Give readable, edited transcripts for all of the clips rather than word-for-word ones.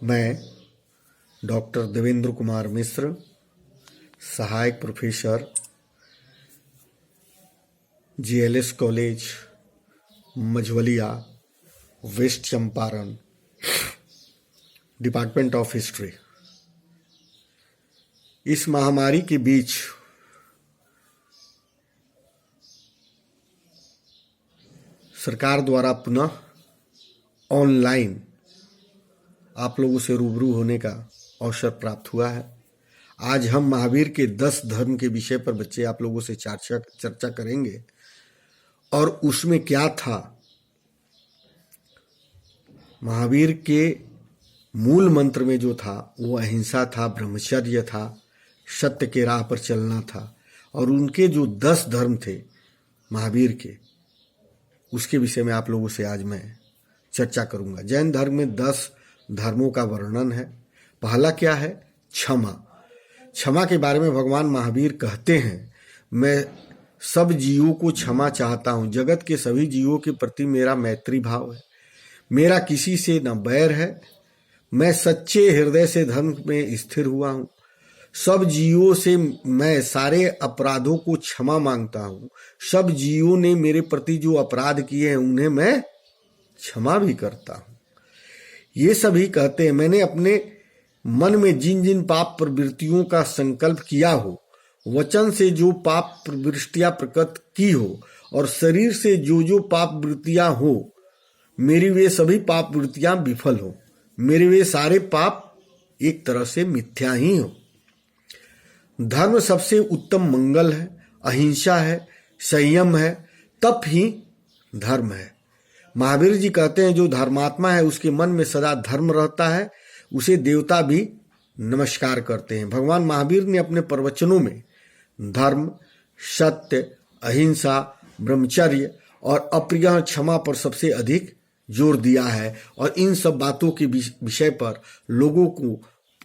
मैं डॉक्टर देवेंद्र कुमार मिश्र, सहायक professor, GLS college Majhwalia, west Champaran, department of history. इस महामारी के बीच सरकार द्वारा पुनः ऑनलाइन आप लोगों से रूबरू होने का अवसर प्राप्त हुआ है। आज हम महावीर के 10 धर्म के विषय पर बच्चे आप लोगों से चर्चा करेंगे। और उसमें क्या था, महावीर के मूल मंत्र में जो था वो अहिंसा था, ब्रह्मचर्य था, सत्य के राह पर चलना था। और उनके जो 10 धर्म थे महावीर के, उसके विषय में आप लोगों से आज मैं चर्चा करूंगा। जैन धर्म में 10 धर्मों का वर्णन है। पहला क्या है? क्षमा। क्षमा के बारे में भगवान महावीर कहते हैं, मैं सब जीवों को क्षमा चाहता हूँ। जगत के सभी जीवों के प्रति मेरा मैत्री भाव है। मेरा किसी से न बैर है। मैं सच्चे हृदय से धर्म में स्थिर हुआ हूँ। सब जीवों से मैं सारे अपराधों को क्षमा मांगता हूँ। सब जीवों ने मेरे प्रति जो अपराध किए हैं उन्हें मैं क्षमा भी करता हूँ। ये सभी कहते हैं, मैंने अपने मन में जिन जिन पाप प्रवृत्तियों का संकल्प किया हो, वचन से जो पाप प्रवृत्तियां प्रकट की हो, और शरीर से जो जो पाप वृत्तियां हो, मेरी वे सभी पाप वृत्तियां विफल हो। मेरे वे सारे पाप एक तरह से मिथ्या ही हो। धर्म सबसे उत्तम मंगल है, अहिंसा है, संयम है, तप ही धर्म है। महावीर जी कहते हैं, जो धर्मात्मा है उसके मन में सदा धर्म रहता है, उसे देवता भी नमस्कार करते हैं। भगवान महावीर ने अपने प्रवचनों में धर्म, सत्य, अहिंसा, ब्रह्मचर्य और अप्रिय क्षमा पर सबसे अधिक जोर दिया है। और इन सब बातों के विषय पर लोगों को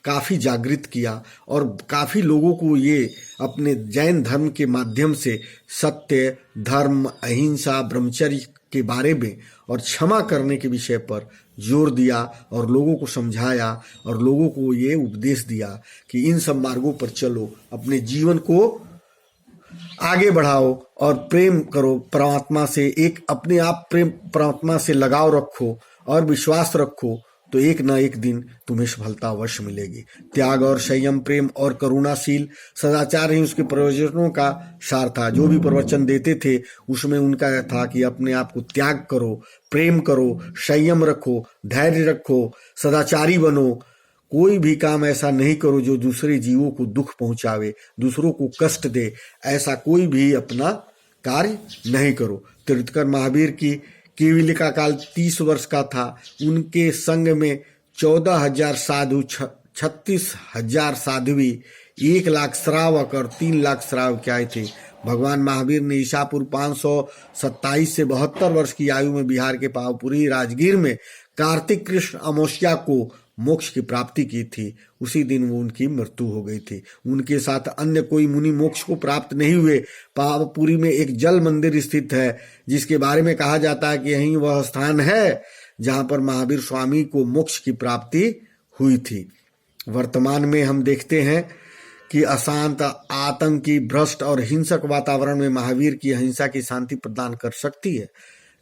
काफ़ी जागृत किया, और काफ़ी लोगों को ये अपने जैन धर्म के माध्यम से सत्य, धर्म, अहिंसा, ब्रह्मचर्य के बारे में और क्षमा करने के विषय पर जोर दिया, और लोगों को समझाया, और लोगों को ये उपदेश दिया कि इन सब मार्गों पर चलो, अपने जीवन को आगे बढ़ाओ और प्रेम करो परमात्मा से। एक अपने आप प्रेम परमात्मा से लगाव रखो और विश्वास रखो, तो एक न एक दिन तुम्हें सफलता अवश्य मिलेगी। त्याग और संयम, प्रेम और करुणाशील, सदाचार ही उसके प्रवचनों का सार था। जो भी प्रवचन देते थे उसमें उनका था कि अपने आप को त्याग करो, प्रेम करो, संयम रखो, धैर्य रखो, सदाचारी बनो। कोई भी काम ऐसा नहीं करो जो दूसरे जीवों को दुख पहुंचावे, दूसरों को कष्ट दे। ऐसा कोई भी अपना कार्य नहीं करो। तीर्थंकर महावीर की केवल का काल 30 वर्ष का था। उनके संग में 14,000 साधु, 36,000 साध्वी, 1 लाख श्रावक और 3 लाख श्रावक आए थे। भगवान महावीर ने ईसापुर 527 से 72 वर्ष की आयु में बिहार के पावपुरी राजगीर में कार्तिक कृष्ण अमावस्या को मोक्ष की प्राप्ति की थी। उसी दिन वो उनकी मृत्यु हो गई थी। उनके साथ अन्य कोई मुनि मोक्ष को प्राप्त नहीं हुए। पावपुरी में एक जल मंदिर स्थित है, जिसके बारे में कहा जाता है कि यही वह स्थान है जहां पर महावीर स्वामी को मोक्ष की प्राप्ति हुई थी। वर्तमान में हम देखते हैं कि अशांत, आतंकी, भ्रष्ट और हिंसक वातावरण में महावीर की अहिंसा की शांति प्रदान कर सकती है।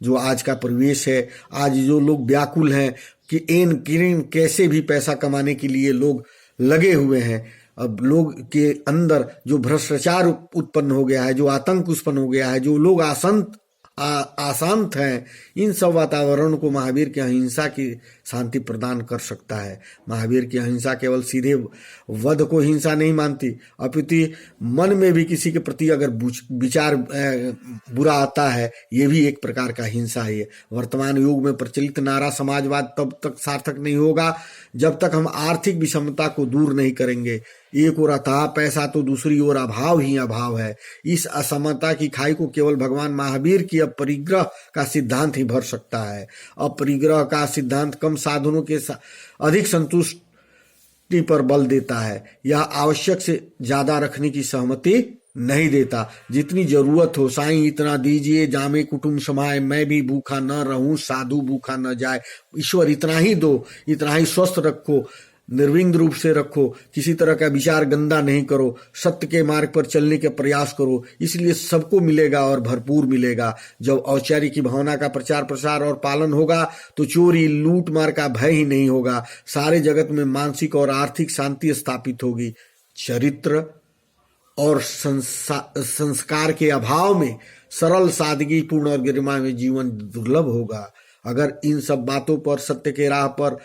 जो आज का परिवेश है, आज जो लोग व्याकुल हैं कि एन किरण कैसे भी पैसा कमाने के लिए लोग लगे हुए हैं, अब लोग के अंदर जो भ्रष्टाचार उत्पन्न हो गया है, जो आतंक उत्पन्न हो गया है, जो लोग अशांत हैं, इन सब वातावरण को महावीर की अहिंसा की शांति प्रदान कर सकता है। महावीर की अहिंसा केवल सीधे वध को हिंसा नहीं मानती, अपितु मन में भी किसी के प्रति अगर विचार बुरा आता है, ये भी एक प्रकार का हिंसा है। वर्तमान युग में प्रचलित नारा समाजवाद तब तक सार्थक नहीं होगा जब तक हम आर्थिक विषमता को दूर नहीं करेंगे। एक ओर अथाह पैसा तो दूसरी ओर अभाव ही अभाव है। इस असमता की खाई को केवल भगवान महावीर की अपरिग्रह का सिद्धांत ही भर सकता है। अपरिग्रह का सिद्धांत कम साधनों के अधिक संतुष्टि पर बल देता है। यह आवश्यक से ज्यादा रखने की सहमति नहीं देता। जितनी जरूरत हो, साईं इतना दीजिए जामे कुटुंब समाए, मैं भी भूखा न रहूं साधु भूखा न जाए। ईश्वर इतना ही दो, इतना ही स्वस्थ रखो, निर्विघ्न रूप से रखो, किसी तरह का विचार गंदा नहीं करो, सत्य के मार्ग पर चलने के प्रयास करो, इसलिए सबको मिलेगा और भरपूर मिलेगा। जब औचित्य की भावना का प्रचार प्रसार और पालन होगा तो चोरी लूट मार का भय ही नहीं होगा। सारे जगत में मानसिक और आर्थिक शांति स्थापित होगी। चरित्र और संस्कार के अभाव में सरल सादगी पूर्ण और गरिमा में जीवन दुर्लभ होगा। अगर इन सब बातों पर, सत्य के राह पर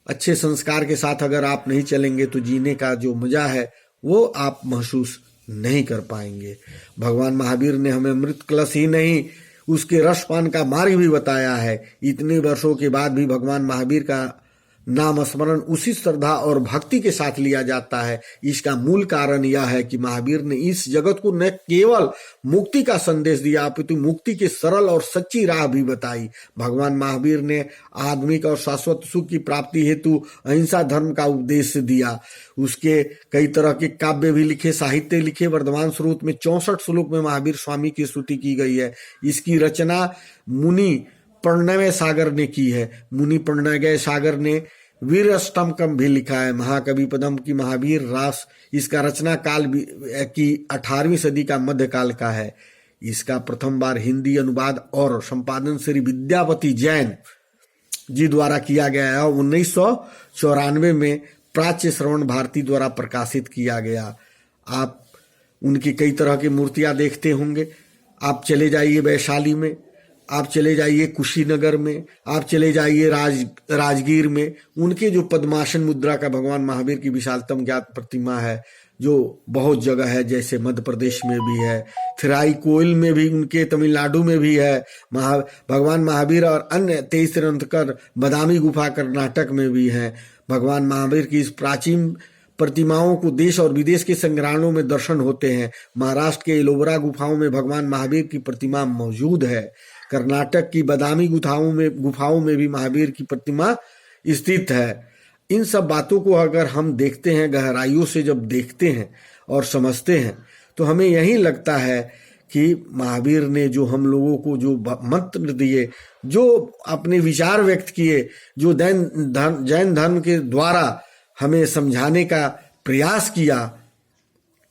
अच्छे संस्कार के साथ अगर आप नहीं चलेंगे तो जीने का जो मजा है वो आप महसूस नहीं कर पाएंगे। भगवान महावीर ने हमें मृत कलश ही नहीं, उसके रसपान का मार्ग भी बताया है। इतने वर्षों के बाद भी भगवान महावीर का नाम स्मरण उसी श्रद्धा और भक्ति के साथ लिया जाता है। इसका मूल कारण यह है कि महावीर ने इस जगत को न केवल मुक्ति का संदेश दिया अपितु मुक्ति के सरल और सच्ची राह भी बताई। भगवान महावीर ने आत्मिक और शाश्वत सुख की प्राप्ति हेतु अहिंसा धर्म का उपदेश दिया। उसके कई तरह के काव्य भी लिखे, साहित्य लिखे। वर्धमान स्रोत में 64 श्लोक में महावीर स्वामी की स्तुति की गई है। इसकी रचना मुनि प्रणय सागर ने की है। मुनि प्रणय सागर ने वीर अष्टकम भी लिखा है। महाकवि पद्म की महावीर रास इसका रचना काल की 18वीं सदी का मध्यकाल का है। इसका प्रथम बार हिंदी अनुवाद और संपादन श्री विद्यापति जैन जी द्वारा किया गया है। 1994 में प्राच्य श्रवण भारती द्वारा प्रकाशित किया गया। आप उनकी कई तरह की मूर्तियां देखते होंगे। आप चले जाइए वैशाली में, आप चले जाइए कुशीनगर में, आप चले जाइए राजगीर में। उनके जो पद्मासन मुद्रा का भगवान महावीर की विशालतम ज्ञात प्रतिमा है, जो बहुत जगह है, जैसे मध्य प्रदेश में भी है, थिराई कोयल में भी, उनके तमिलनाडु में भी है भगवान महावीर। और अन्य 23 तीर्थंकर बदामी गुफा कर्नाटक में भी है। भगवान महावीर की इस प्राचीन प्रतिमाओं को देश और विदेश के संग्रहालयों में दर्शन होते हैं। महाराष्ट्र के एलोरा गुफाओं में भगवान महावीर की प्रतिमा मौजूद है। कर्नाटक की बदामी गुफाओं में भी महावीर की प्रतिमा स्थित है। इन सब बातों को अगर हम देखते हैं, गहराइयों से जब देखते हैं और समझते हैं, तो हमें यही लगता है कि महावीर ने जो हम लोगों को जो मंत्र दिए, जो अपने विचार व्यक्त किए, जो जैन धर्म के द्वारा हमें समझाने का प्रयास किया,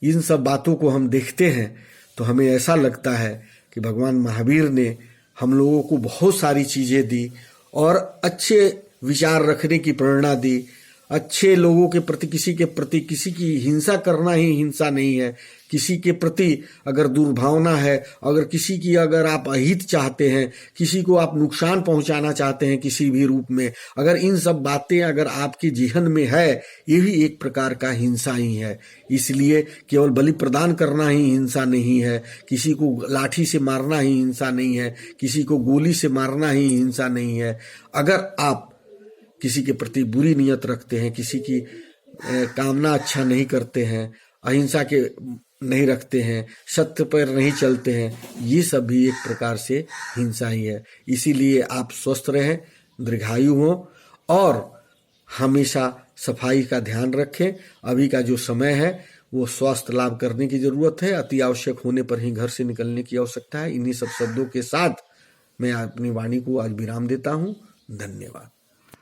इन सब बातों को हम देखते हैं तो हमें ऐसा लगता है कि भगवान महावीर ने हम लोगों को बहुत सारी चीजें दी और अच्छे विचार रखने की प्रेरणा दी। अच्छे लोगों के प्रति, किसी की हिंसा करना ही हिंसा नहीं है। किसी के प्रति अगर दुर्भावना है, अगर आप अहित चाहते हैं, किसी को आप नुकसान पहुंचाना चाहते हैं किसी भी रूप में, अगर इन सब बातें अगर आपके जेहन में है, ये भी एक प्रकार का हिंसा ही है। इसलिए केवल बलि प्रदान करना ही हिंसा नहीं है, किसी को लाठी से मारना ही हिंसा नहीं है, किसी को गोली से मारना ही हिंसा नहीं है। अगर आप किसी के प्रति बुरी नियत रखते हैं, किसी की कामना अच्छा नहीं करते हैं, अहिंसा के नहीं रखते हैं, सत्य पर नहीं चलते हैं, ये सब भी एक प्रकार से हिंसा ही है। इसीलिए आप स्वस्थ रहें, दीर्घायु हों और हमेशा सफाई का ध्यान रखें। अभी का जो समय है वो स्वास्थ्य लाभ करने की जरूरत है। अति आवश्यक होने पर ही घर से निकलने की आवश्यकता है। इन्हीं सब शब्दों के साथ मैं अपनी वाणी को आज विराम देता हूँ। धन्यवाद।